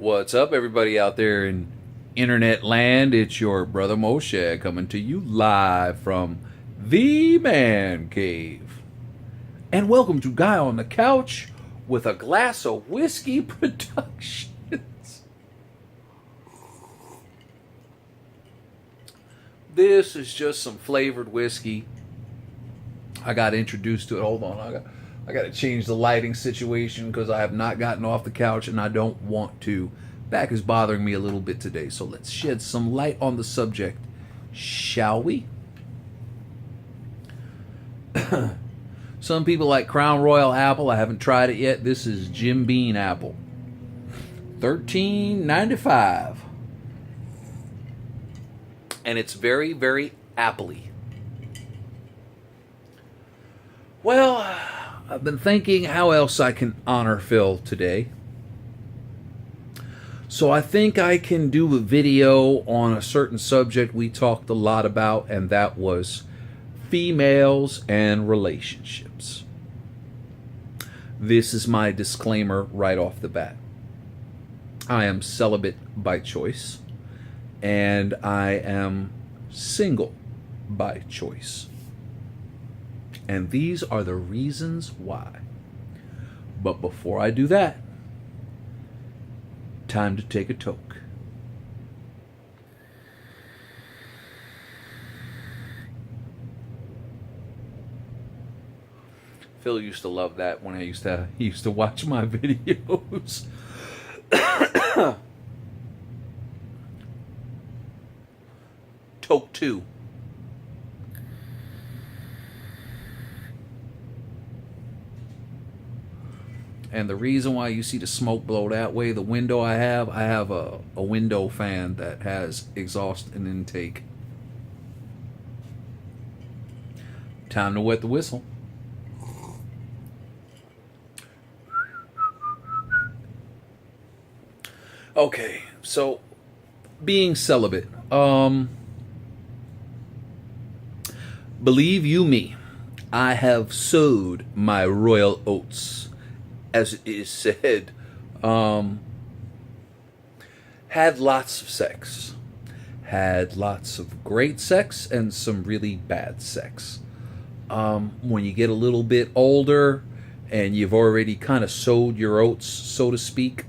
What's up, everybody out there in internet land? It's your brother Moshe coming to you live from the Man Cave. And welcome to Guy on the Couch with a Glass of Whiskey Productions. This is just some flavored whiskey. I got introduced to it. Hold on, I got to change the lighting situation because I have not gotten off the couch and I don't want to. Back is bothering me a little bit today, so let's shed some light on the subject, shall we? Some people like Crown Royal apple. I haven't tried it yet. This is Jim Beam apple, $13.95, and it's very, very appley. Well, I've been thinking how else I can honor Phil today. So I think I can do a video on a certain subject we talked a lot about, and that was females and relationships. This is my disclaimer right off the bat. I am celibate by choice, and I am single by choice. And these are the reasons why. But before I do that, time to take a toke. Phil used to love that when he used to watch my videos. Toke 2. And the reason why you see the smoke blow that way, the window I have a window fan that has exhaust and intake. Time to wet the whistle. Okay, so being celibate. Believe you me, I have sowed my royal oats, as it is said. Had lots of sex. Had lots of great sex and some really bad sex. When you get a little bit older and you've already kind of sowed your oats, so to speak,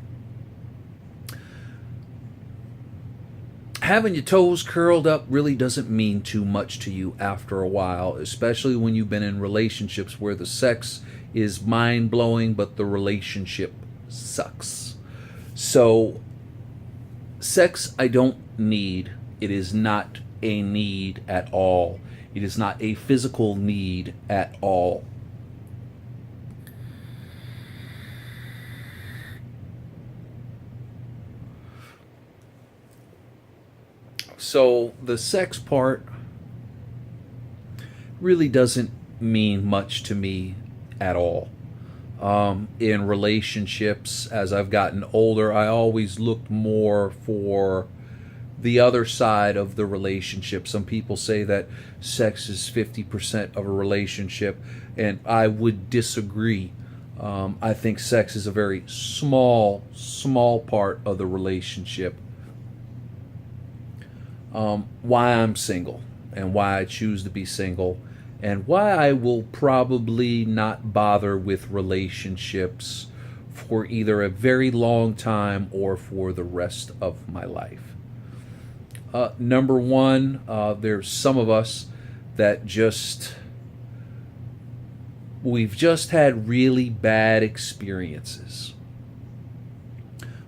having your toes curled up really doesn't mean too much to you after a while, especially when you've been in relationships where the sex is mind-blowing, but the relationship sucks. So, sex I don't need. It is not a need at all. It is not a physical need at all. So, the sex part really doesn't mean much to me at all. In relationships, as I've gotten older, I always looked more for the other side of the relationship. Some people say that sex is 50% of a relationship, and I would disagree. I think sex is a very small part of the relationship. Why I'm single, and why I choose to be single, and why I will probably not bother with relationships for either a very long time or for the rest of my life. Number one, there's some of us that we've just had really bad experiences.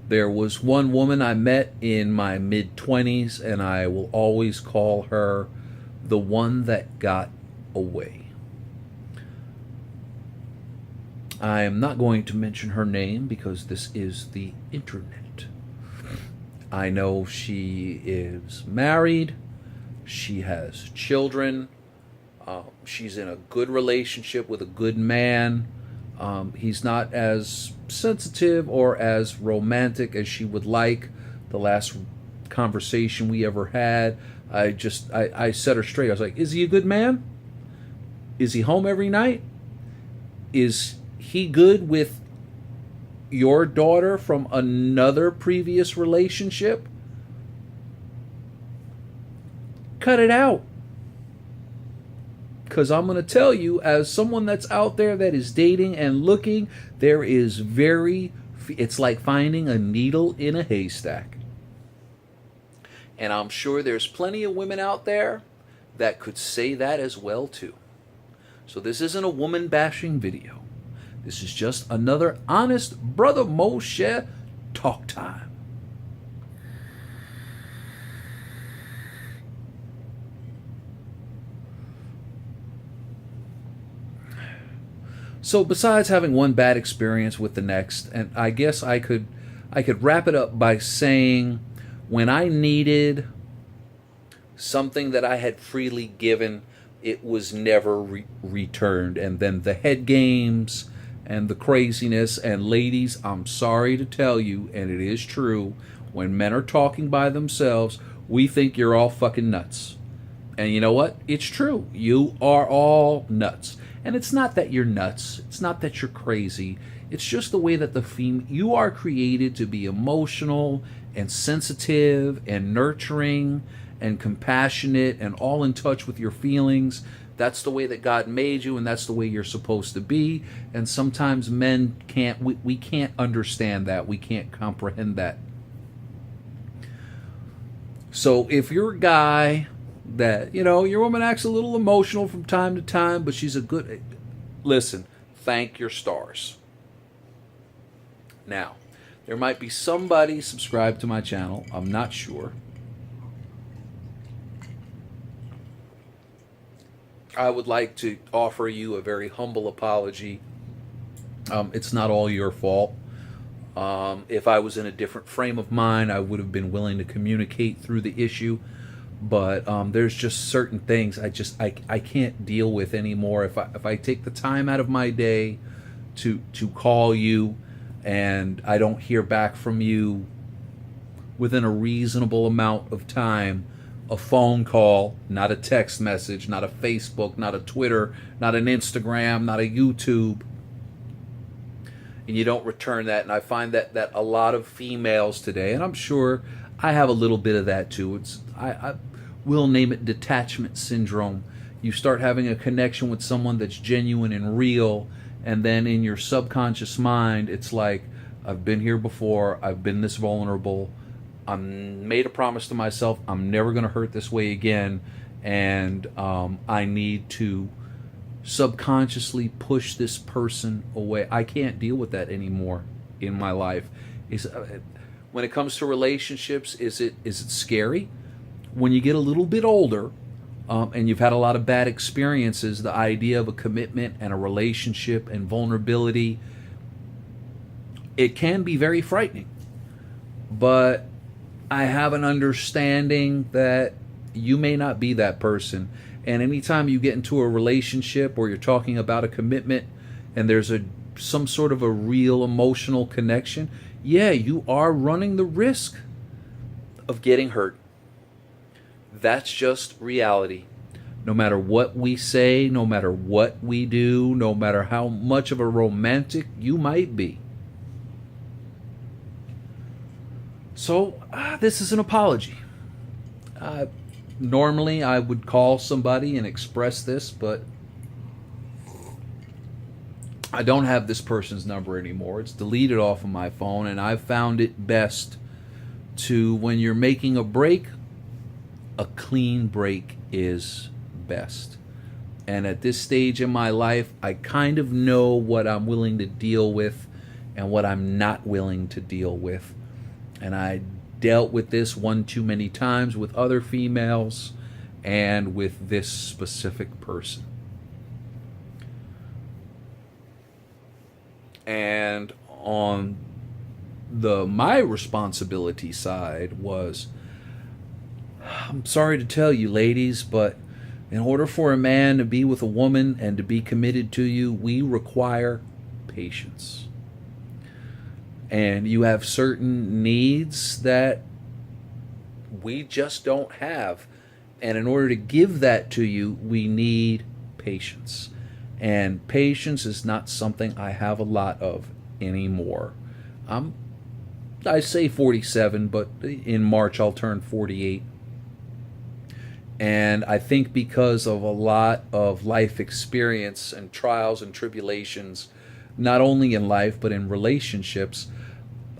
There was one woman I met in my mid-20s, and I will always call her the one that got away. I am not going to mention her name because this is the internet. I know she is married. She has children. She's in a good relationship with a good man. He's not as sensitive or as romantic as she would like. The last conversation we ever had, I set her straight. I was like, is he a good man? Is he home every night? Is he good with your daughter from another previous relationship, cut it out. Because I'm going to tell you, as someone that's out there that is dating and looking, it's like finding a needle in a haystack. And I'm sure there's plenty of women out there that could say that as well too. So this isn't a woman bashing video. This is just another honest Brother Moshe talk time. So besides having one bad experience with the next, and I guess I could wrap it up by saying, when I needed something that I had freely given, it was never returned. And then the head games and the craziness, and ladies, I'm sorry to tell you, and it is true, when men are talking by themselves, we think you're all fucking nuts. And you know what? It's true. You are all nuts. And it's not that you're nuts. It's not that you're crazy. It's just the way that you are created to be emotional and sensitive and nurturing and compassionate and all in touch with your feelings. That's the way that God made you, and that's the way you're supposed to be. And sometimes men we can't understand that. We can't comprehend that. So if you're a guy that, your woman acts a little emotional from time to time, but she's listen, thank your stars. Now, there might be somebody subscribed to my channel, I'm not sure. I would like to offer you a very humble apology. It's not all your fault. If I was in a different frame of mind, I would have been willing to communicate through the issue. But there's just certain things I can't deal with anymore. If I take the time out of my day to call you, and I don't hear back from you within a reasonable amount of time, a phone call, not a text message, not a Facebook, not a Twitter, not an Instagram, not a YouTube, and you don't return that, and I find that a lot of females today, and I'm sure I have a little bit of that too. I will name it detachment syndrome. You start having a connection with someone that's genuine and real, and then in your subconscious mind, it's like, I've been here before, I've been this vulnerable, I made a promise to myself, I'm never going to hurt this way again, and I need to subconsciously push this person away. I can't deal with that anymore in my life. When it comes to relationships, is it scary? When you get a little bit older, and you've had a lot of bad experiences, the idea of a commitment and a relationship and vulnerability, it can be very frightening. But I have an understanding that you may not be that person. And anytime you get into a relationship or you're talking about a commitment and there's some sort of a real emotional connection, yeah, you are running the risk of getting hurt. That's just reality. No matter what we say, no matter what we do, no matter how much of a romantic you might be. So, this is an apology. Normally, I would call somebody and express this, but I don't have this person's number anymore. It's deleted off of my phone, and I've found it best to, when you're making a break, a clean break is best. And at this stage in my life, I kind of know what I'm willing to deal with and what I'm not willing to deal with. And I dealt with this one too many times with other females and with this specific person. And on my responsibility side was, I'm sorry to tell you, ladies, but in order for a man to be with a woman and to be committed to you, we require patience. And you have certain needs that we just don't have. And in order to give that to you, we need patience. And patience is not something I have a lot of anymore. I'm I say 47, but in March I'll turn 48. And I think because of a lot of life experience and trials and tribulations, not only in life but in relationships,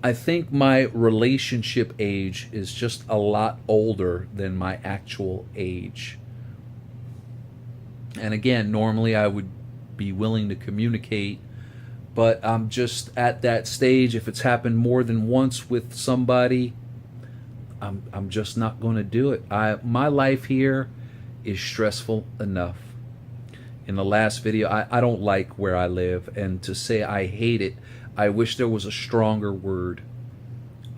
I think my relationship age is just a lot older than my actual age. And again, normally I would be willing to communicate, but I'm just at that stage. If it's happened more than once with somebody, I'm just not going to do it. My life here is stressful enough. In the last video, I don't like where I live, and to say I hate it, I wish there was a stronger word.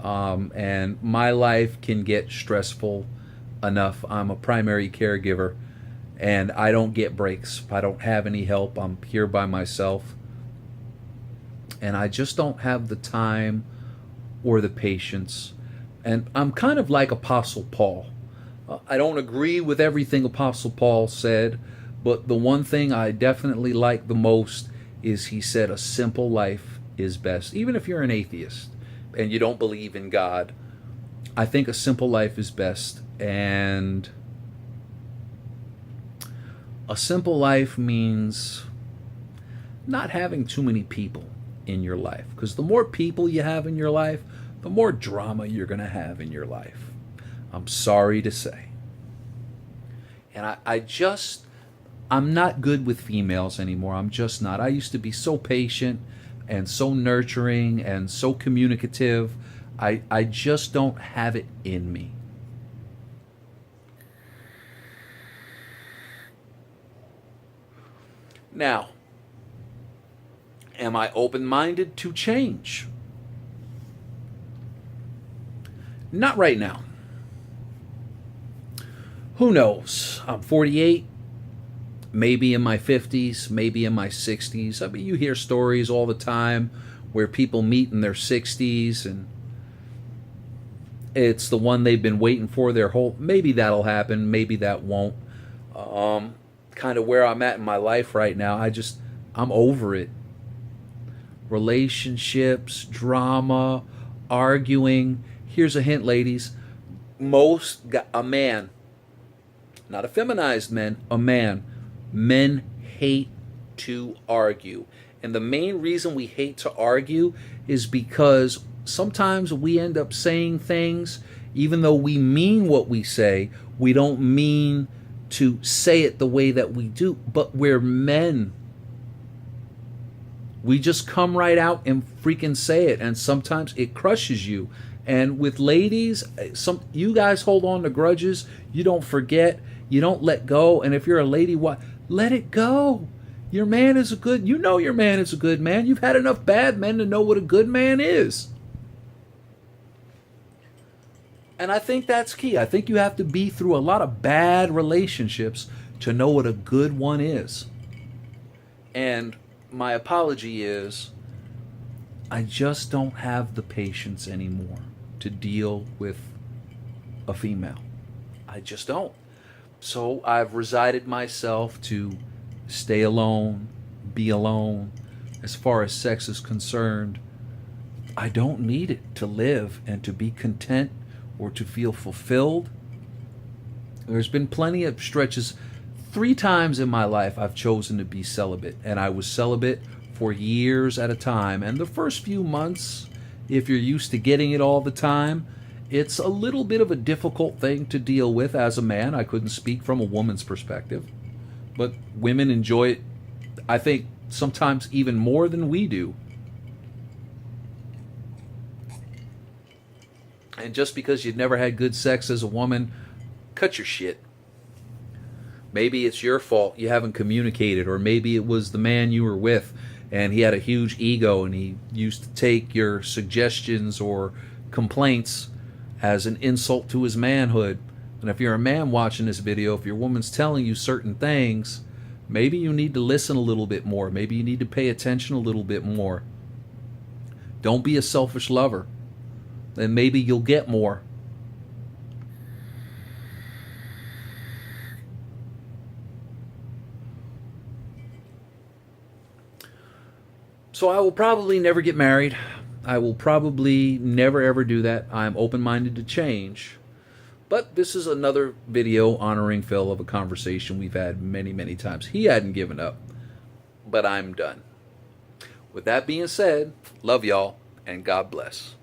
And my life can get stressful enough. I'm a primary caregiver, and I don't get breaks. I don't have any help. I'm here by myself, and I just don't have the time or the patience. And I'm kind of like Apostle Paul. I don't agree with everything Apostle Paul said, but the one thing I definitely like the most is he said a simple life is best. Even if you're an atheist and you don't believe in God, I think a simple life is best. And a simple life means not having too many people in your life, because the more people you have in your life, the more drama you're going to have in your life. I'm sorry to say. And I'm not good with females anymore. I'm just not. I used to be so patient and so nurturing and so communicative. I just don't have it in me. Now, am I open-minded to change? Not right now. Who knows? I'm 48, maybe in my 50s, maybe in my 60s. I mean, you hear stories all the time where people meet in their 60s and it's the one they've been waiting for their whole... Maybe that'll happen, maybe that won't. Kind of where I'm at in my life right now, I'm over it. Relationships, drama, arguing. Here's a hint, ladies. A man, not a feminized man, a man. Men hate to argue. And the main reason we hate to argue is because sometimes we end up saying things, even though we mean what we say, we don't mean to say it the way that we do. But we're men. We just come right out and freaking say it. And sometimes it crushes you. And with ladies, you guys hold on to grudges. You don't forget. You don't let go. And if you're a lady, let it go. Your man is you know your man is a good man. You've had enough bad men to know what a good man is. And I think that's key. I think you have to be through a lot of bad relationships to know what a good one is. And my apology is, I just don't have the patience anymore to deal with a female. I just don't. So I've resigned myself to stay alone, be alone. As far as sex is concerned, I don't need it to live and to be content or to feel fulfilled. There's been plenty of stretches. 3 times in my life I've chosen to be celibate, and I was celibate for years at a time. And the first few months, if you're used to getting it all the time, it's a little bit of a difficult thing to deal with as a man. I couldn't speak from a woman's perspective, but women enjoy it, I think, sometimes even more than we do. And just because you've never had good sex as a woman, cut your shit. Maybe it's your fault you haven't communicated, or maybe it was the man you were with and he had a huge ego and he used to take your suggestions or complaints as an insult to his manhood. And if you're a man watching this video, if your woman's telling you certain things, maybe you need to listen a little bit more. Maybe you need to pay attention a little bit more. Don't be a selfish lover. Then maybe you'll get more. So I will probably never get married. I will probably never ever do that. I'm open-minded to change. But this is another video honoring Phil of a conversation we've had many, many times. He hadn't given up, but I'm done. With that being said, love y'all, and God bless.